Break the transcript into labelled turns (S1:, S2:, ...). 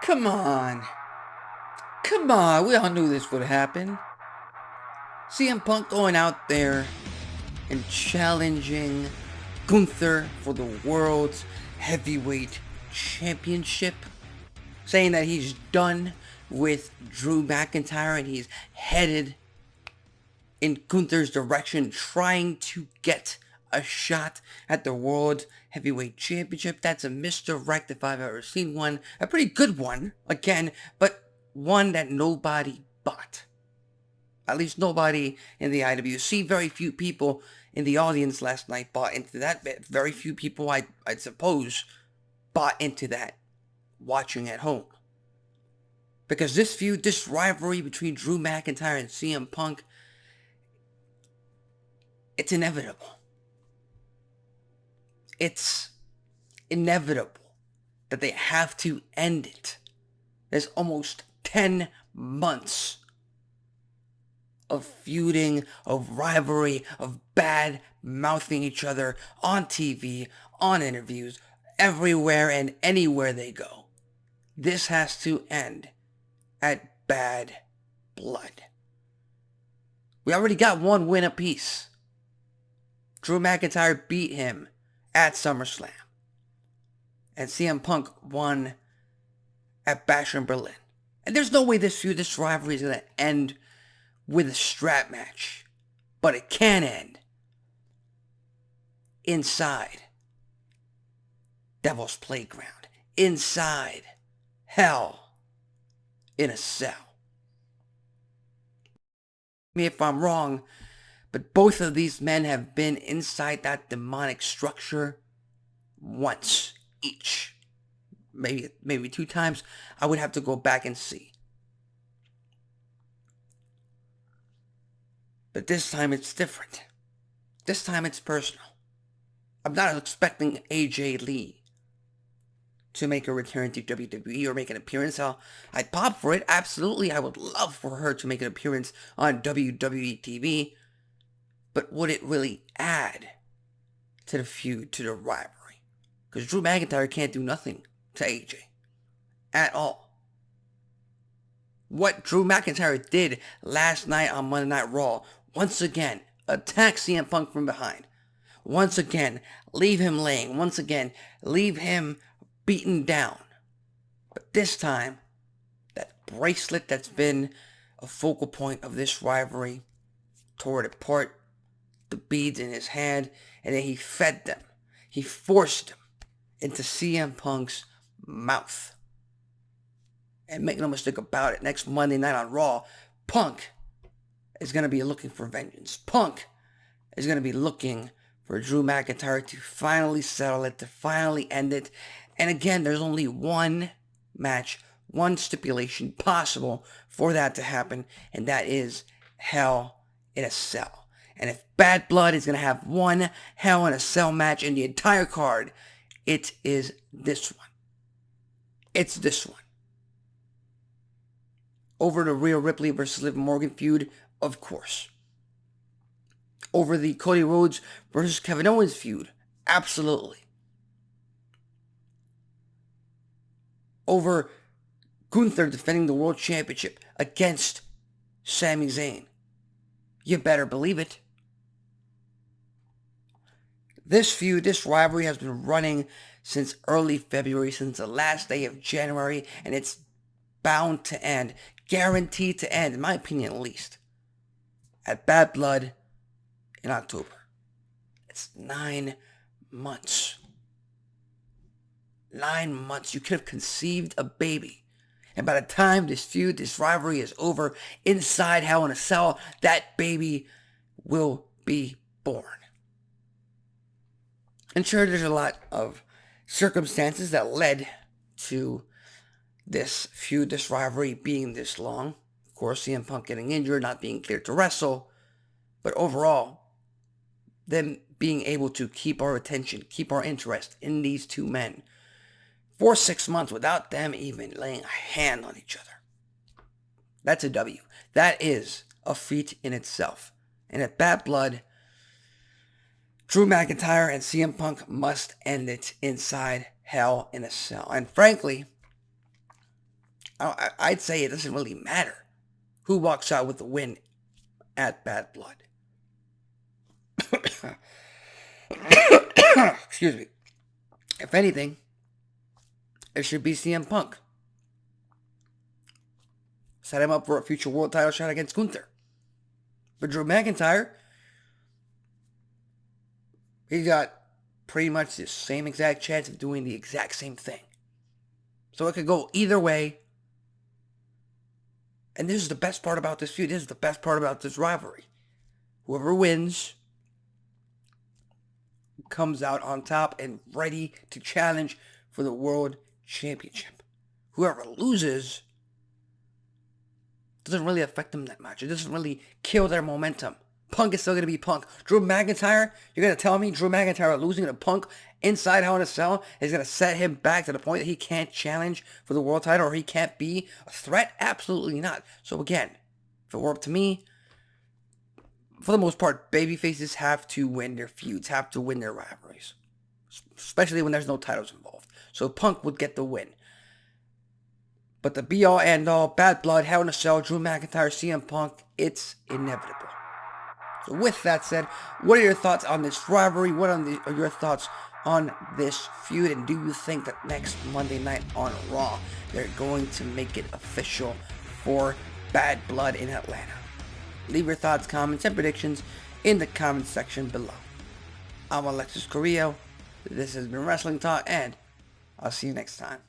S1: Come on. Come on. We all knew this would happen. CM Punk going out there and challenging Gunther for the World's Heavyweight Championship. Saying that he's done with Drew McIntyre and he's headed in Gunther's direction, trying to get a shot at the World Heavyweight Championship. That's a misdirect if I've ever seen one. A pretty good one, again, but one that nobody bought. At least nobody in the IWC. Very few people in the audience last night bought into that bit. Very few people, I'd suppose, bought into that watching at home. Because this feud, this rivalry between Drew McIntyre and CM Punk, it's inevitable. It's inevitable that they have to end it. There's almost 10 months of feuding, of rivalry, of bad mouthing each other on TV, on interviews, everywhere and anywhere they go. This has to end at Bad Blood. We already got one win apiece. Drew McIntyre beat him at SummerSlam. And CM Punk won at Bash in Berlin. And there's no way this feud, this rivalry is going to end with a strap match. But it can end inside Devil's Playground. Inside Hell in a Cell. Me if I'm wrong, but both of these men have been inside that demonic structure once each. Maybe 2 times. I would have to go back and see. But this time it's different. This time it's personal. I'm not expecting AJ Lee to make a return to WWE or make an appearance. I'd pop for it. Absolutely, I would love for her to make an appearance on WWE TV. But would it really add to the feud, to the rivalry? Because Drew McIntyre can't do nothing to AJ at all. What Drew McIntyre did last night on Monday Night Raw, once again, attack CM Punk from behind. Once again, leave him laying. Once again, leave him beaten down. But this time, that bracelet that's been a focal point of this rivalry tore it apart. The beads in his hand, and then he fed them. He forced them into CM Punk's mouth. And make no mistake about it, next Monday night on Raw, Punk is going to be looking for vengeance. Punk is going to be looking for Drew McIntyre to finally settle it, to finally end it. And again, there's only one match, one stipulation possible for that to happen, and that is Hell in a Cell. And if Bad Blood is going to have one Hell in a Cell match in the entire card, it is this one. It's this one. Over the Rhea Ripley versus Liv Morgan feud, of course. Over the Cody Rhodes versus Kevin Owens feud, absolutely. Over Gunther defending the World Championship against Sami Zayn, you better believe it. This feud, this rivalry has been running since early February, since the last day of January, and it's bound to end, guaranteed to end, in my opinion at least, at Bad Blood in October. It's 9 months. 9 months. You could have conceived a baby. And by the time this feud, this rivalry is over, inside Hell in a Cell, that baby will be born. And sure, there's a lot of circumstances that led to this feud, this rivalry being this long. Of course, CM Punk getting injured, not being cleared to wrestle. But overall, them being able to keep our attention, keep our interest in these two men for 6 months without them even laying a hand on each other. That's a W. That is a feat in itself. And at Bad Blood, Drew McIntyre and CM Punk must end it inside Hell in a Cell. And frankly, I'd say it doesn't really matter who walks out with the win at Bad Blood. Excuse me. If anything, it should be CM Punk. Set him up for a future world title shot against Gunther. But Drew McIntyre, he's got pretty much the same exact chance of doing the exact same thing. So it could go either way. And this is the best part about this feud. This is the best part about this rivalry. Whoever wins comes out on top and ready to challenge for the World Championship. Whoever loses doesn't really affect them that much. It doesn't really kill their momentum. Punk is still going to be Punk. Drew McIntyre, you're going to tell me Drew McIntyre losing to Punk inside Hell in a Cell is going to set him back to the point that he can't challenge for the world title or he can't be a threat? Absolutely not. So again, if it were up to me, for the most part, babyfaces have to win their feuds, have to win their rivalries. Especially when there's no titles involved. So Punk would get the win. But the be-all, end-all, Bad Blood, Hell in a Cell, Drew McIntyre, CM Punk, it's inevitable. So with that said, what are your thoughts on this rivalry? What are your thoughts on this feud? And do you think that next Monday night on Raw, they're going to make it official for Bad Blood in Atlanta? Leave your thoughts, comments, and predictions in the comment section below. I'm Alexis Carrillo. This has been Wrestling Talk, and I'll see you next time.